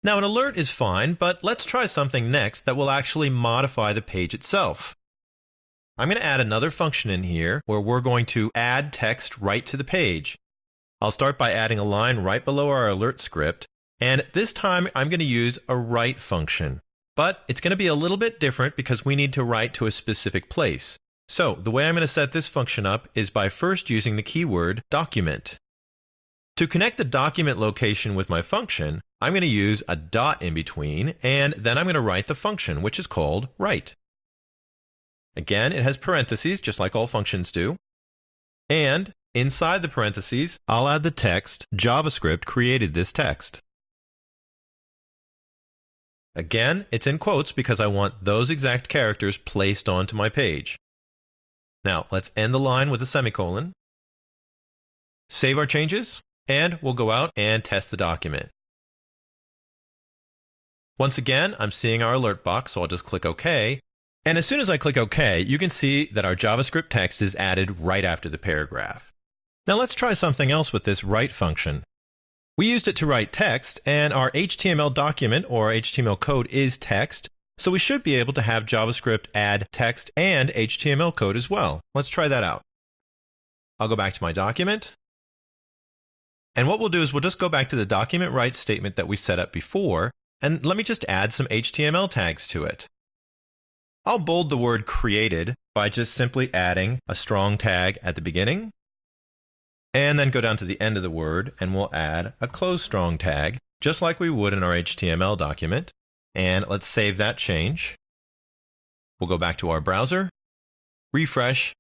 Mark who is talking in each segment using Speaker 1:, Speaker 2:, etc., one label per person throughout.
Speaker 1: Now, an alert is fine, but let's try something next that will actually modify the page itself. I'm going to add another function in here where we're going to add text right to the page. I'll start by adding a line right below our alert script, and this time I'm going to use a write function. But it's going to be a little bit different because we need to write to a specific place. So the way I'm going to set this function up is by first using the keyword document. To connect the document location with my function, I'm going to use a dot in between, and then I'm going to write the function, which is called write. Again, it has parentheses, just like all functions do. And inside the parentheses, I'll add the text, JavaScript created this text. Again, it's in quotes because I want those exact characters placed onto my page. Now, let's end the line with a semicolon. Save our changes, and we'll go out and test the document. Once again, I'm seeing our alert box, so I'll just click OK. And as soon as I click OK, you can see that our JavaScript text is added right after the paragraph. Now let's try something else with this write function. We used it to write text, and our HTML document or HTML code is text, so we should be able to have JavaScript add text and HTML code as well. Let's try that out. I'll go back to my document. And what we'll do is we'll just go back to the document write statement that we set up before, and let me just add some HTML tags to it. I'll bold the word created by just simply adding a strong tag at the beginning, and then go down to the end of the word and we'll add a close strong tag, just like we would in our HTML document. And let's save that change. We'll go back to our browser, refresh,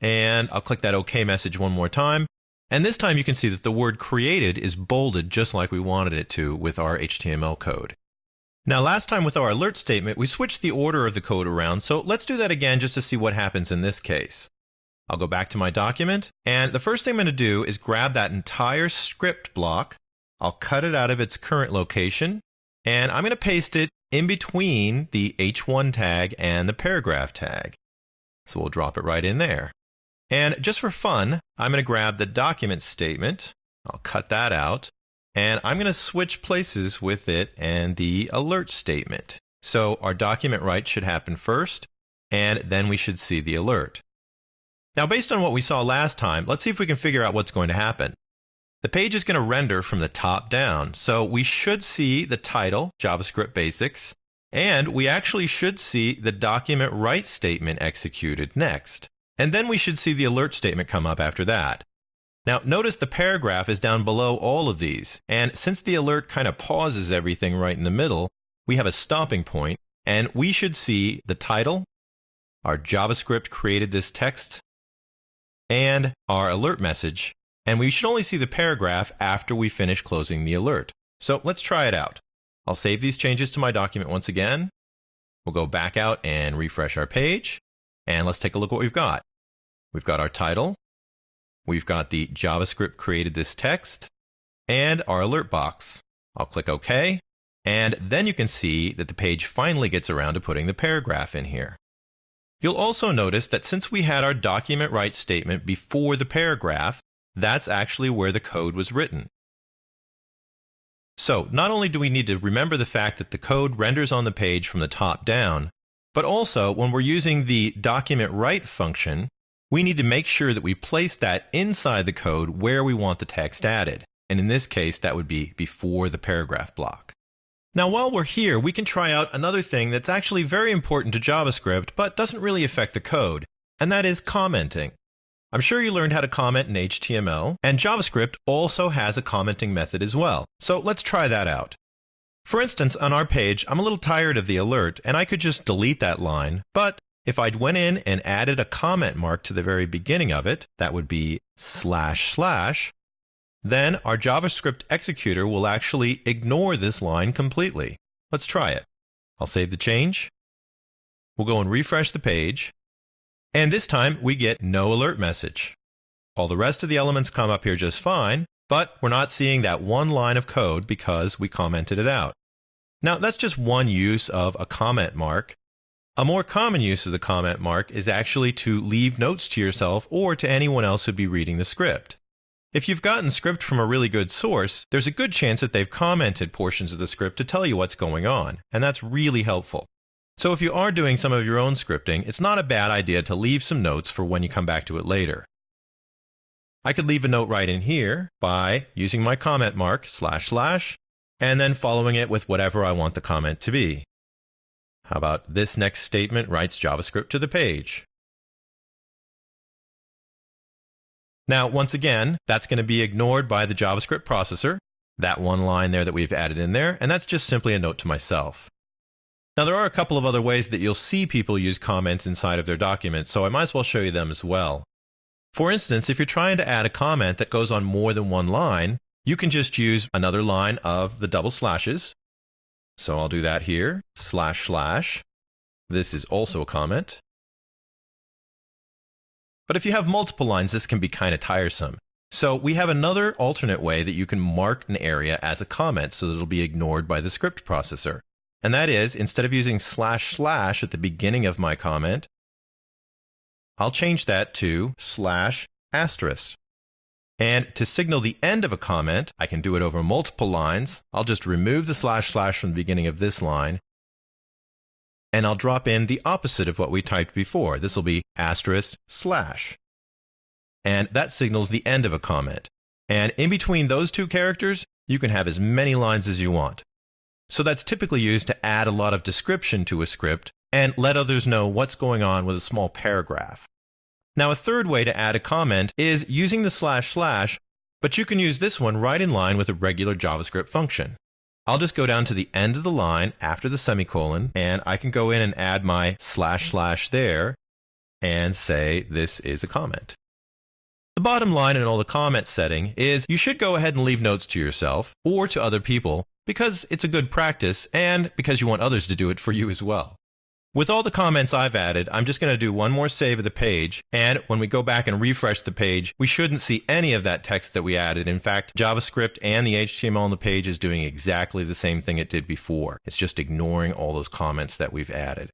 Speaker 1: and I'll click that OK message one more time. And this time you can see that the word created is bolded just like we wanted it to with our HTML code. Now, last time with our alert statement, we switched the order of the code around, so let's do that again just to see what happens in this case. I'll go back to my document, and the first thing I'm going to do is grab that entire script block. I'll cut it out of its current location, and I'm going to paste it in between the h1 tag and the paragraph tag. So we'll drop it right in there. And just for fun, I'm going to grab the document statement. I'll cut that out. And I'm going to switch places with it and the alert statement. So our document write should happen first, and then we should see the alert. Now, based on what we saw last time, let's see if we can figure out what's going to happen. The page is going to render from the top down, so we should see the title, JavaScript Basics, and we actually should see the document write statement executed next. And then we should see the alert statement come up after that. Now, notice the paragraph is down below all of these, and since the alert kind of pauses everything right in the middle, we have a stopping point, and we should see the title, our JavaScript created this text, and our alert message, and we should only see the paragraph after we finish closing the alert. So let's try it out. I'll save these changes to my document once again. We'll go back out and refresh our page, and let's take a look at what we've got. We've got our title. We've got the JavaScript created this text and our alert box. I'll click OK, and then you can see that the page finally gets around to putting the paragraph in here. You'll also notice that since we had our document write statement before the paragraph, that's actually where the code was written. So not only do we need to remember the fact that the code renders on the page from the top down, but also when we're using the document write function, we need to make sure that we place that inside the code where we want the text added. And in this case, that would be before the paragraph block. Now, while we're here, we can try out another thing that's actually very important to JavaScript, but doesn't really affect the code, and that is commenting. I'm sure you learned how to comment in HTML, and JavaScript also has a commenting method as well. So let's try that out. For instance, on our page, I'm a little tired of the alert, and I could just delete that line, but if I'd went in and added a comment mark to the very beginning of it, that would be // then our JavaScript executor will actually ignore this line completely. Let's try it. I'll save the change. We'll go and refresh the page. And this time we get no alert message. All the rest of the elements come up here just fine, but we're not seeing that one line of code because we commented it out. Now, that's just one use of a comment mark. A more common use of the comment mark is actually to leave notes to yourself or to anyone else who'd be reading the script. If you've gotten script from a really good source, there's a good chance that they've commented portions of the script to tell you what's going on, and that's really helpful. So if you are doing some of your own scripting, it's not a bad idea to leave some notes for when you come back to it later. I could leave a note right in here by using my comment mark // and then following it with whatever I want the comment to be. How about this next statement writes JavaScript to the page? Now, once again, that's going to be ignored by the JavaScript processor, that one line there that we've added in there, and that's just simply a note to myself. Now, there are a couple of other ways that you'll see people use comments inside of their documents, so I might as well show you them as well. For instance, if you're trying to add a comment that goes on more than one line, you can just use another line of the double slashes. So I'll do that here, // This is also a comment. But if you have multiple lines, this can be kind of tiresome. So we have another alternate way that you can mark an area as a comment so that it'll be ignored by the script processor. And that is, instead of using // at the beginning of my comment, I'll change that to /*. And to signal the end of a comment, I can do it over multiple lines. I'll just remove the // from the beginning of this line, and I'll drop in the opposite of what we typed before. This will be */. And that signals the end of a comment. And in between those two characters, you can have as many lines as you want. So that's typically used to add a lot of description to a script and let others know what's going on with a small paragraph. Now, a third way to add a comment is using the //, but you can use this one right in line with a regular JavaScript function. I'll just go down to the end of the line after the semicolon, and I can go in and add my // there and say this is a comment. The bottom line in all the comment setting is you should go ahead and leave notes to yourself or to other people because it's a good practice and because you want others to do it for you as well. With all the comments I've added, I'm just going to do one more save of the page, and when we go back and refresh the page, we shouldn't see any of that text that we added. In fact, JavaScript and the HTML on the page is doing exactly the same thing it did before. It's just ignoring all those comments that we've added.